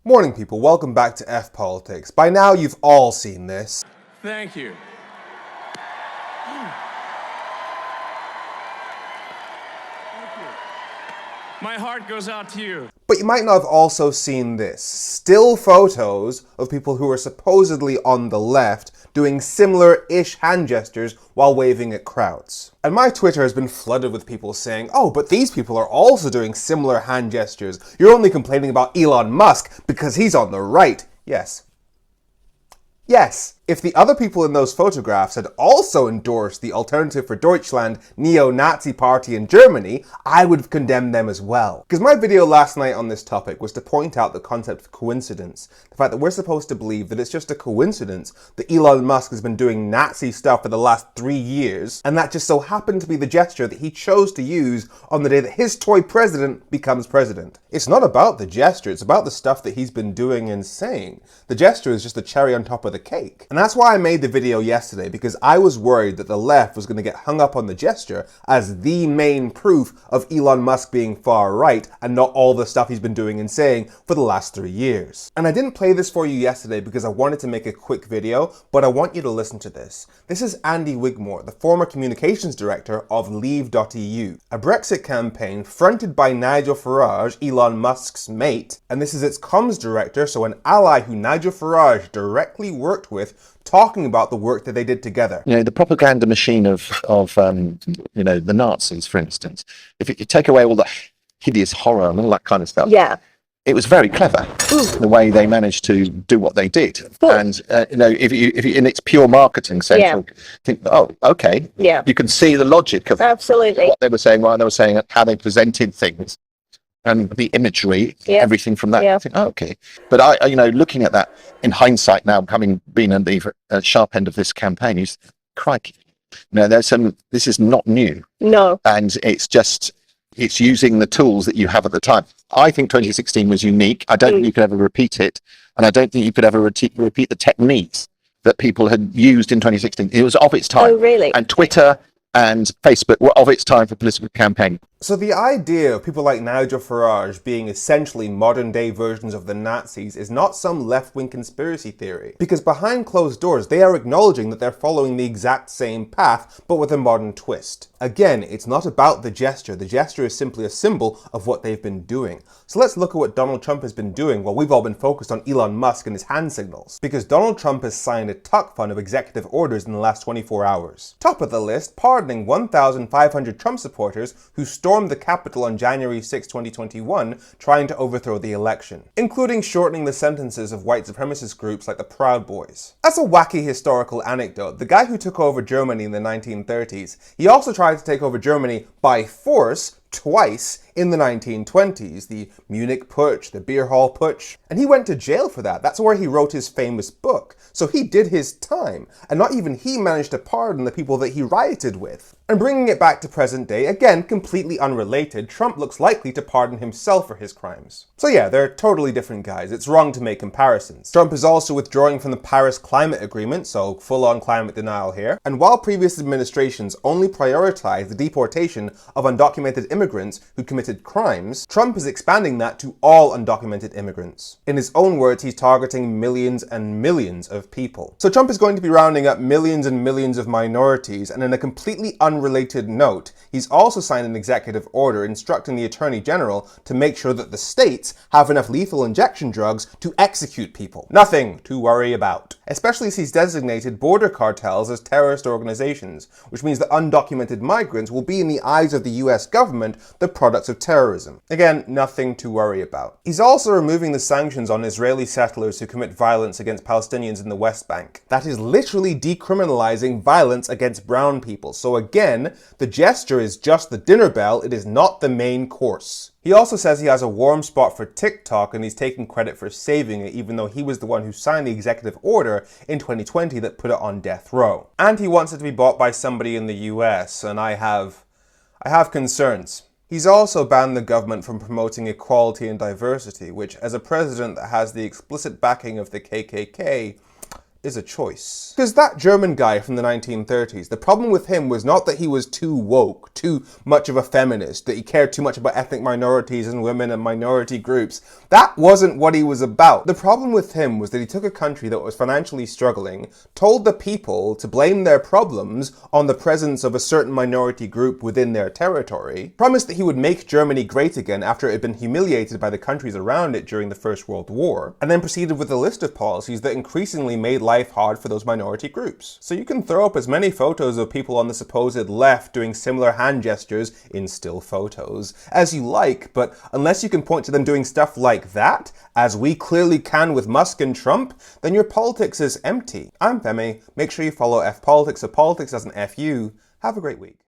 Morning people, welcome back to F Politics. By now you've all seen this. Thank you. My heart goes out to you. But you might not have also seen this. Still photos of people who are supposedly on the left doing similar-ish hand gestures while waving at crowds. And my Twitter has been flooded with people saying, oh, but these people are also doing similar hand gestures. You're only complaining about Elon Musk because he's on the right. Yes. Yes, if the other people in those photographs had also endorsed the Alternative for Deutschland neo-Nazi party in Germany, I would have condemned them as well. Because my video last night on this topic was to point out the concept of coincidence. The fact that we're supposed to believe that it's just a coincidence that Elon Musk has been doing Nazi stuff for the last 3 years, and that just so happened to be the gesture that he chose to use on the day that his toy president becomes president. It's not about the gesture, it's about the stuff that he's been doing and saying. The gesture is just the cherry on top of the cake. And that's why I made the video yesterday, because I was worried that the left was going to get hung up on the gesture as the main proof of Elon Musk being far right and not all the stuff he's been doing and saying for the last 3 years. And I didn't play this for you yesterday because I wanted to make a quick video, but I want you to listen to this. This is Andy Wigmore, the former communications director of Leave.eu, a Brexit campaign fronted by Nigel Farage, Elon Musk's mate, and this is its comms director, so an ally who Nigel Farage directly worked with, talking about the work that they did together. You know, the propaganda machine of the Nazis, for instance, if you take away all the hideous horror and all that kind of stuff, it was very clever the way they managed to do what they did. And if you in its pure marketing sense, you think, oh, okay, you can see the logic of what they were saying, why they were saying it, how they presented things. And the imagery, everything from that, I think, oh, okay. But I looking at that in hindsight now, being at the sharp end of this campaign, is crikey. This is not new. No. And it's using the tools that you have at the time. I think 2016 was unique. I don't think you could ever repeat it. And I don't think you could ever repeat the techniques that people had used in 2016. It was of its time. Oh, really? And Twitter and Facebook were of its time for political campaigning. So the idea of people like Nigel Farage being essentially modern-day versions of the Nazis is not some left-wing conspiracy theory, because behind closed doors they are acknowledging that they're following the exact same path, but with a modern twist. Again, it's not about the gesture is simply a symbol of what they've been doing. So let's look at what Donald Trump has been doing while we've all been focused on Elon Musk and his hand signals. Because Donald Trump has signed a tuck fund of executive orders in the last 24 hours. Top of the list, pardoning 1,500 Trump supporters who stormed the Capitol on January 6, 2021, trying to overthrow the election, including shortening the sentences of white supremacist groups like the Proud Boys. As a wacky historical anecdote, the guy who took over Germany in the 1930s, he also tried to take over Germany by force twice in the 1920s, the Munich Putsch, the Beer Hall Putsch, and he went to jail for that. That's where he wrote his famous book. So he did his time, and not even he managed to pardon the people that he rioted with. And bringing it back to present day, again, completely unrelated, Trump looks likely to pardon himself for his crimes. So yeah, they're totally different guys. It's wrong to make comparisons. Trump is also withdrawing from the Paris Climate Agreement, so full-on climate denial here. And while previous administrations only prioritized the deportation of undocumented immigrants who committed crimes, Trump is expanding that to all undocumented immigrants. In his own words, he's targeting millions and millions of people. So Trump is going to be rounding up millions and millions of minorities, and in a completely unrelated note, he's also signed an executive order instructing the Attorney General to make sure that the states have enough lethal injection drugs to execute people. Nothing to worry about. Especially as he's designated border cartels as terrorist organizations, which means that undocumented migrants will be in the eyes of the US government the products of terrorism. Again, nothing to worry about. He's also removing the sanctions on Israeli settlers who commit violence against Palestinians in the West Bank. That is literally decriminalizing violence against brown people. So again, the gesture is just the dinner bell, it is not the main course. He also says he has a warm spot for TikTok and he's taking credit for saving it, even though he was the one who signed the executive order in 2020 that put it on death row. And he wants it to be bought by somebody in the US, and I have concerns. He's also banned the government from promoting equality and diversity, which, as a president that has the explicit backing of the KKK, is a choice. Because that German guy from the 1930s, the problem with him was not that he was too woke, too much of a feminist, that he cared too much about ethnic minorities and women and minority groups. That wasn't what he was about. The problem with him was that he took a country that was financially struggling, told the people to blame their problems on the presence of a certain minority group within their territory, promised that he would make Germany great again after it had been humiliated by the countries around it during the First World War, and then proceeded with a list of policies that increasingly made life hard for those minority groups. So you can throw up as many photos of people on the supposed left doing similar hand gestures in still photos as you like, but unless you can point to them doing stuff like that, as we clearly can with Musk and Trump, then your politics is empty. I'm Femi. Make sure you follow F Politics so politics doesn't F you. Have a great week.